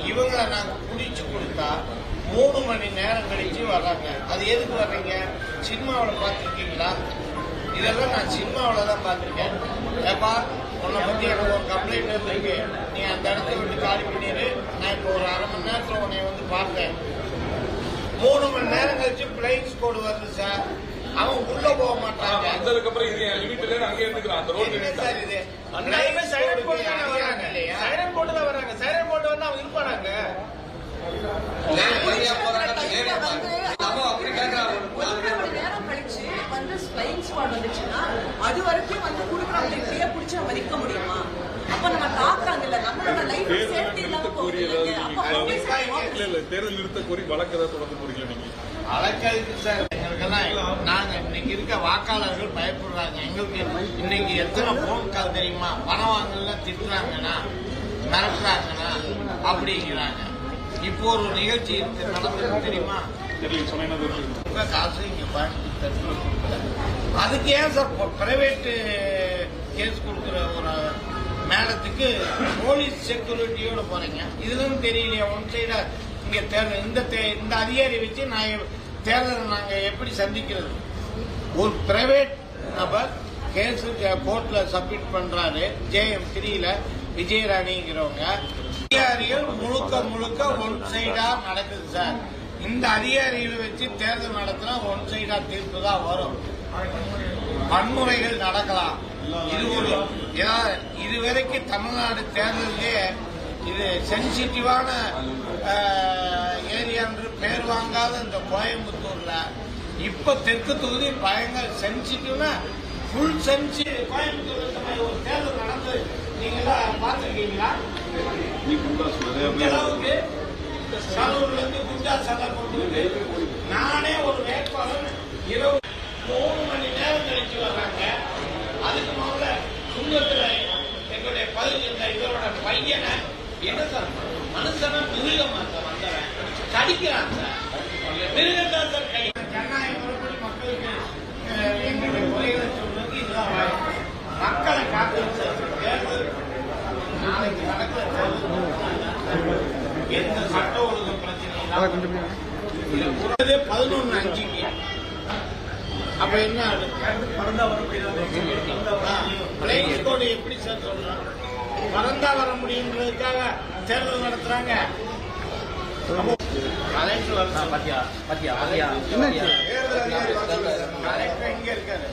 இவங்களை நாங்கள் பிடிச்சி கொடுத்தா 3 மணி நேரம் கழிச்சு வர்றாங்க. அது எதுக்கு வர்றீங்க? சினிமாவில் பார்த்துருக்கீங்களா? இதெல்லாம் நான் சினிமாவில் தான் பார்த்துருக்கேன். ஏப்பா உன்னை பற்றி எனக்கு ஒரு கம்ப்ளைண்ட் இருக்கு, நீ அந்த இடத்த விட்டு காலி பண்ணிடு, நான் இப்போ ஒரு அரை மணி நேரத்தில் உன்னை வந்து பார்த்தேன். 3 மணி நேரம் கழிச்சு பிளைன் ஸ்கோடு வருது சார். அவன் உள்ள போக மாட்டாங்க. அதுக்கப்புறம் இது லிமிட்ல அங்கே இருந்துக்கிறான். அந்த ரோடு சார் இது சைரன் போட்டு தான் வராங்க இல்லையா? சைரன் போட்டு தான் வராங்க. சைரன் போட்டு வந்து அவங்க இருப்பாங்க. அது வரைக்கும் வந்து குடுக்கறவங்க இப்படியே பிடிச்ச மதிக்க முடியுமா? அப்ப நம்ம தாக்குறாங்க இல்ல, நம்மளோட லைஃப் சேஃப்டி இல்லாம போகுது. தேர்தல் நிறுத்த கோரி வழக்கு தான் தொடர்ந்து போறீங்க நீங்க? வழக்கு சார் எங்களுக்கெல்லாம் நாங்க இன்னைக்கு இருக்க வாக்காளர்கள் பயப்படுறாங்க. எங்களுக்கு இன்னைக்கு எத்தனை போன் கால் தெரியுமா? பணம் வாங்கல திட்டுறாங்கன்னா, மிரட்டுறாங்கன்னா அப்படிங்கிறாங்க. இப்போ ஒரு நிகழ்ச்சி நடந்தது தெரியுமா? காசு இங்க அதுக்கு ஏன் சார் பிரைவேட் கேஸ் கொடுக்குற ஒரு மேடத்துக்கு போலீஸ் செக்யூரிட்டியோட போறீங்க? இதுவும் தெரியலையா? ஒன் சைடா இங்க இந்த அதிகாரி வச்சு நான் தேர்தலை நாங்க எப்படி சந்திக்கிறது? ஒரு பிரைவேட் நபர் கேஸ் கோர்ட்ல சப்மிட் பண்றாரு. JM3ல விஜயராணிங்கிறவங்க அதிகாரிகள் முழுக்க ஒன் சைடா நடக்குது சார். இந்த அதிகாரிகளை வச்சு தேர்தல் நடத்தினா ஒன் சைடா தீர்ப்பு தான் வரும். வன்முறைகள் நடக்கலாம். இதுவரைக்கும் தமிழ்நாடு தேர்தலே இது சென்சிட்டிவான ஏரியா என்று பேர் வாங்காத இந்த கோயம்புத்தூர்ல இப்ப தெற்கு தொகுதி பயங்கர சென்சிட்டிவ்னா ஃபுல் சென்சிட்டிவ். கோயம்புத்தூர் ஒரு தேர்தல் நடந்து நீங்க பார்த்துருக்கீங்களா? அளவுக்கு சலூர்ல இருந்து குண்டா சலை கொண்டு நானே ஒரு வேட்பாளர் 3 மணி நேரம் கழிச்சு வர்றாங்க. அதுக்கு முதல்ல சுங்கத்துல எங்களுடைய பகுதியில் இதோட பையனை என்ன சார் மனுஷன மிருகமா சார் வந்தவன் கடிக்கிறான் சார். மிருகத்தான் சார் கை. ஜனநாயக முறைப்படி மக்களுக்கு எங்களுடைய குறைகளை சொல்றதுக்கு இதுதான் மக்களை காக்கிறது சார். தேர்தல் நாளைக்கு நடக்கிற எந்த சட்ட ஒழுங்கு பிரச்சனை 11:05க்கு அப்ப என்ன பிளைன் கோடு எப்படி சார் சொல்றோம்? பறந்தா வர முடியுன்றதுக்காக தேர்தல் நடத்துறாங்க. கலெக்டர் எங்க இருக்காரு?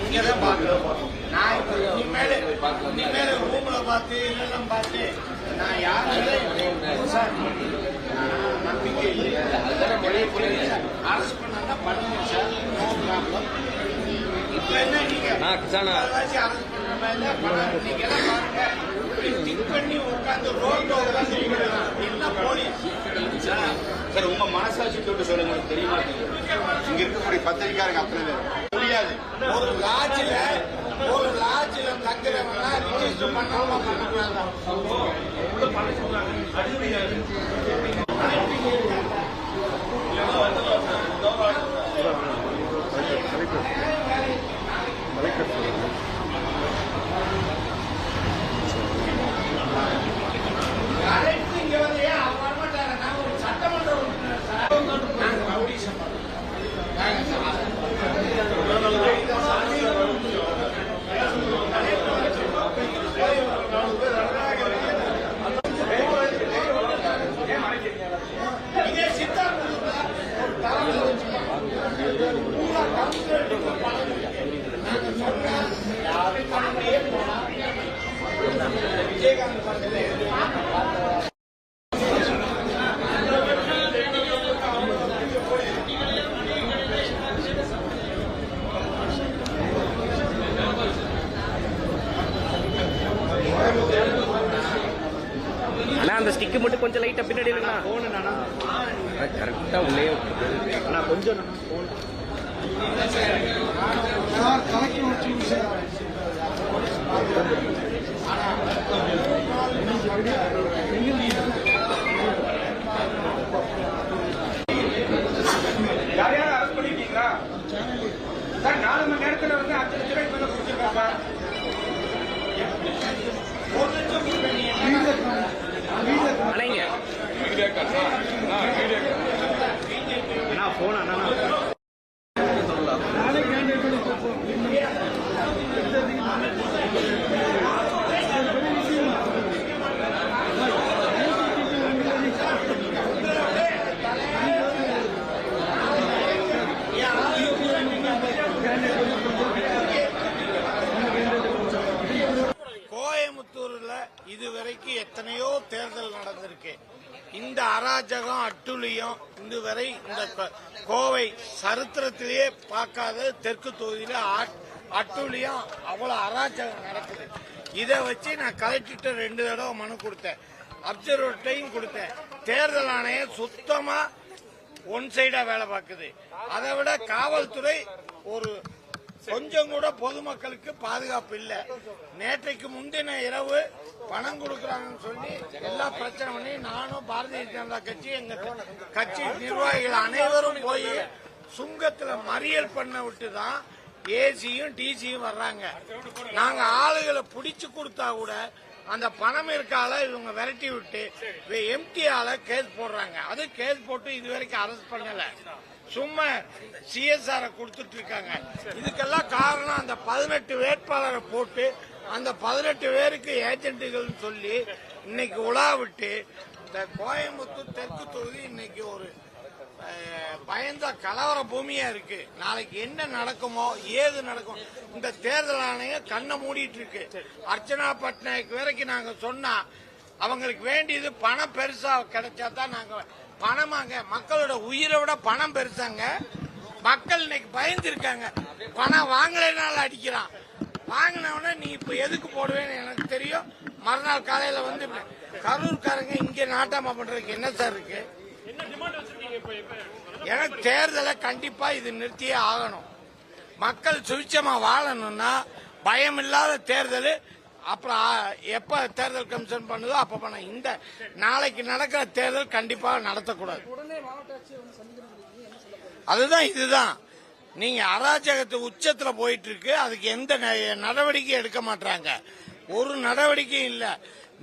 இங்கதான் பாக்குறோம். நான் இனிமேல ரூம்ல பார்த்து இல்லம் பார்த்து நான் யாரும் நம்பிக்கை இல்லை. அரசு பண்ணா பண்ணுங்க சார், நோ ப்ராப்ளம். இப்ப என்ன நீங்க அரசு பண்ற மாதிரி பண்ண நீங்க எல்லாம் பாருங்க. திங்க் பண்ணி உட்காந்து ரோட்ல உட்காந்து என்ன போலீஸ் சார் உங்க மனசாட்சி தொட்டு சொல்லுங்க. தெரியுமா இங்க இருக்கக்கூடிய பத்திரிக்காரங்க அத்தனை பேர் முடியாது. ஒரு லாட்ஜில தங்குறவங்க ரிஜிஸ்டர் பண்ணாம பண்ணக்கூடாது. இங்க வந்து ஏன் அவங்க வரமாட்டாங்க? நான் ஒரு சட்டமன்ற உறுப்பினர் சார். நாங்க ரவுடிசம் இதே சித்தாந்தூர்ல ஒரு தரவு நாங்க சொன்னா அப்படியே போனா விஜயகாந்த் பக்கத்துல அந்த ஸ்டிக்கு மட்டும் கொஞ்சம் லைட்டா பின்னாடி இருக்குண்ணா. கரெக்டா உள்ளே நான் கொஞ்சம் யாரையாவது அரெஸ்ட் பண்ணிருக்கீங்களா சார்? 4 மணி நேரத்துல வந்து 5 லட்சம் ரூபாய்க்கு மேல கொடுத்துருக்காங்க. 1 லட்சம் இதுவரைக்கும் எத்தனையோ தேர்தல் நடந்திருக்கு. இந்த அராஜகம் அட்டுழியம் இதுவரை இந்த கோவை சரித்திரத்திலேயே பார்க்காத தெற்கு தொகுதியில அட்டுழியம் அவ்வளவு அராஜகம் நடக்குது. இதை வச்சு நான் கலெக்டர்கிட்ட 2 தடவை மனு கொடுத்தேன், அப்சர்வர்டையும் கொடுத்தேன். தேர்தல் ஆணையம் சுத்தமா ஒன் சைடா வேலை பார்க்குது. அதை விட காவல்துறை ஒரு கொஞ்சம் கூட பொதுமக்களுக்கு பாதுகாப்பு இல்லை. நேற்றைக்கு முந்தின இரவு பணம் கொடுக்கறாங்கன்னு சொல்லி எல்லா பிரச்சனை பண்ணி நானும் பாரதிய ஜனதா கட்சி எங்க கட்சி நிர்வாகிகள் அனைவரும் போய் சுங்கத்துல மறியல் பண்ண விட்டு தான் ஏசியும் டிசியும் வர்றாங்க. நாங்க ஆளுகளை பிடிச்சு கொடுத்தா கூட அந்த பணம் இருக்கால இவங்க விரட்டி விட்டு எம்டி ஆள கேஸ் போடுறாங்க. அது கேஸ் போட்டு இதுவரைக்கும் அரெஸ்ட் பண்ணல, சும்மா சிஎஸ்ஆர் கொடுத்துட்டு இருக்காங்க. இதுக்கெல்லாம் காரணம் அந்த 18 வேட்பாளரை போட்டு அந்த 18 பேருக்கு ஏஜென்ட்டுகள் சொல்லி இன்னைக்கு உலா விட்டு இந்த கோயம்புத்தூர் தெற்கு தொகுதி இன்னைக்கு ஒரு பயந்த கலவர பூமியா இருக்கு. நாளைக்கு என்ன நடக்குமோ ஏது நடக்கும் இந்த தேர்தல் ஆணையம் கண்ணை மூடிட்டு இருக்கு. அர்ச்சனா பட்நாயக் வரைக்கும் நாங்க சொன்னா அவங்களுக்கு வேண்டியது பணம் பெருசா கிடைச்சா தான் நாங்க பணமாங்க. மக்களோட உயிரை விட பணம் பெருசாங்க. மக்கள் இன்னைக்கு பயந்து இருக்காங்க. பணம் வாங்கலைனால அடிக்கிறான். வாங்கினவன நீ இப்ப எதுக்கு போடுவேன்னு எனக்கு தெரியும். மறுநாள் காலையில வந்து கரூர்காரங்க இங்க நாட்டாம பண்றதுக்கு என்ன சார் இருக்கு? எனக்கு தேர்தலை கண்டிப்பா இது நிறுத்தியே ஆகணும். மக்கள் சுவிச்சமா வாழணும்னா பயம் இல்லாத தேர்தல் அப்புறம் எப்ப தேர்தல் கமிஷன் பண்ணுதோ அப்ப பண்ண. இந்த நாளைக்கு நடக்கிற தேர்தல் கண்டிப்பா நடத்தக்கூடாது. அதுதான் இதுதான் நீங்க அராஜகத்து உச்சத்துல போயிட்டு இருக்கு. அதுக்கு எந்த நடவடிக்கையும் எடுக்க மாட்டாங்க. ஒரு நடவடிக்கையும் இல்ல.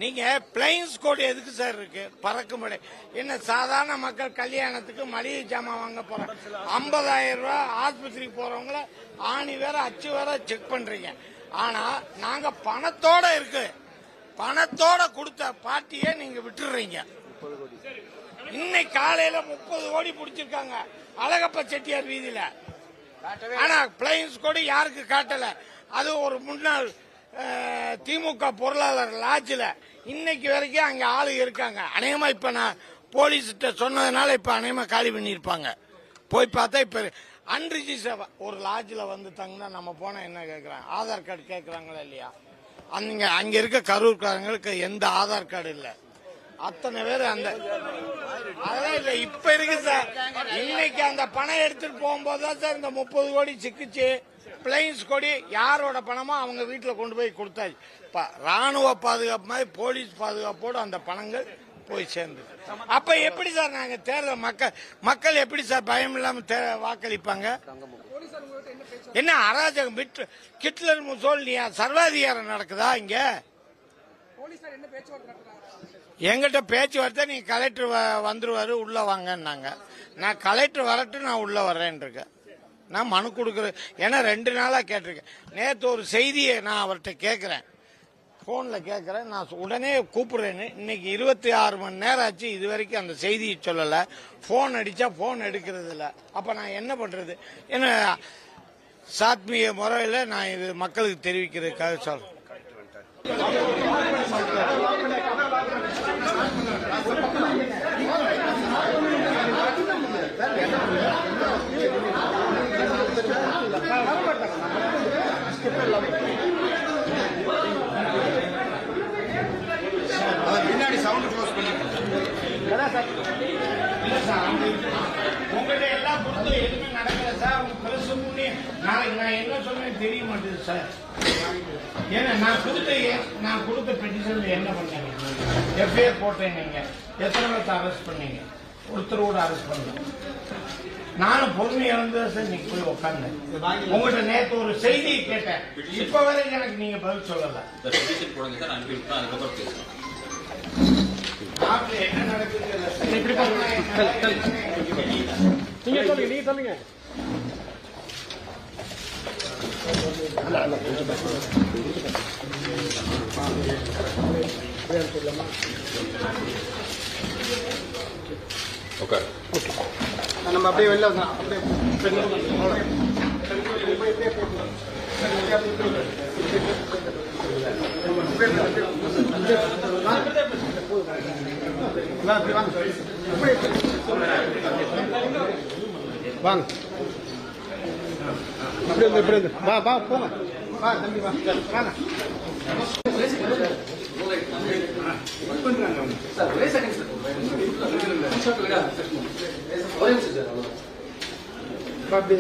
நீங்க பிளைன்ஸ் கோட் எதுக்கு சார் இருக்கு? பறக்கும்படை என்ன சாதாரண மக்கள் கல்யாணத்துக்கு மளிகை ஜாமான் வாங்க போறாங்க. 50,000 ரூபாய் ஆஸ்பத்திரிக்கு போறவங்கள ஆணி வேற அச்சு வேற செக் பண்றீங்க. ஆனா நாங்க பணத்தோட இருக்கு, பணத்தோட கொடுத்த பார்ட்டியை நீங்க விட்டுறீங்க. இன்னைக்கு காலையில 30 கோடி பிடிச்சிருக்காங்க அழகப்ப செட்டியார் வீதியில. ஆனா பிளைன்ஸ் கோடி யாருக்கு காட்டல. அது ஒரு முன்னாள் திமுக பொருளாளர் லாட்ஜில் இன்னைக்கு வரைக்கும் அங்க ஆளு இருக்காங்க. அநேகமா இப்ப நான் போலீஸ்கிட்ட சொன்னதுனால இப்ப அநேகமா காலி பண்ணிருப்பாங்க. போய் பார்த்தா இப்ப அன்ரிஜிஸ்டர் ஒரு லாட்ஜில் வந்து தங்கினா நம்ம போனா என்ன கேட்கறாங்க? ஆதார் கார்டு கேட்கறாங்களா இல்லையா? அங்க இருக்க கரூர்காரங்களுக்கு எந்த ஆதார் கார்டு இல்ல. அத்தனை பேர் அந்த அதெல்லாம் இல்ல. இப்ப இருக்கு சார். இன்னைக்கு அந்த பணம் எடுத்துட்டு போகும்போதுதான் சார் இந்த 30 கோடி சிக்கிச்சு. பிளைன்ஸ் கோடி யாரோட பணமோ அவங்க வீட்டுல கொண்டு போய் கொடுத்தாச்சு. ராணுவ பாதுகாப்பு மாதிரி போலீஸ் பாதுகாப்போடு அந்த பணங்கள் போய் சேர்ந்து. அப்ப எப்படி சார் நாங்க தேர்தல் மக்கள் எப்படி சார் பயம் இல்லாம வாக்களிப்பாங்க? என்ன அராஜகம்? ஹிட்லர் முசோலினியா சர்வாதிகாரம் நடக்குதா இங்க? எங்கிட்ட பேச்சுவார்த்தை நீங்க கலெக்டர் வந்துருவாரு உள்ள வாங்கன்னாங்க. நான் கலெக்டர் வரட்டு நான் உள்ள வர்றேன் இருக்கேன். நான் மனு கொடுக்குறேன். ஏன்னா 2 நாளா கேட்டிருக்கேன். நேற்று ஒரு செய்தியை நான் அவர்கிட்ட கேட்கிறேன், போன்ல கேட்கிறேன். நான் உடனே கூப்பிடுறேன்னு. இன்னைக்கு 26 மணி நேரம் ஆச்சு, இது வரைக்கும் அந்த செய்தியை சொல்லல. போன் அடிச்சா போன் எடுக்கிறது இல்ல. அப்ப நான் என்ன பண்றது? என்ன சாத்மீக முறையில் நான் இது மக்களுக்கு தெரிவிக்கிறதுக்காக சொல்றேன். பின்னாடி சவுண்ட் க்ளோஸ் பண்ணி உங்கள்கிட்ட எல்லாம் கொடுத்து எதுவுமே நடக்கல சார். உங்க பிரஸ் முன்னே நாளைக்கு நான் என்ன சொல்றேன்னு தெரிய மாட்டேது சார். ஏன்னா நான் கொடுத்த பெட்டிஷன்ல என்ன பண்ணீங்க? எஃப்ஐஆர் போட்டேன். நீங்க எத்தனை பேர்த்த அரெஸ்ட் பண்ணீங்க? ஒருத்தர் கூட அரெஸ்ட் பண்ணல. நானும் பொறுமை இழந்தா சார் நீங்க போய் உட்கார்ந்தேன். உங்கள்கிட்ட நேற்று ஒரு செய்தியை கேட்டேன். இப்ப வரைக்கும் எனக்கு நீங்க பதில் சொல்லல. நாட்டில் என்ன நடக்குது? நீங்க சொல்லுங்க. நம்ம அப்படியே வெளில வந்தோம். அப்படியே அப்படி வாங்க வாங்க இப்படி வந்து வா வா போங்க வா தம்பி வா வாங்க அப்படி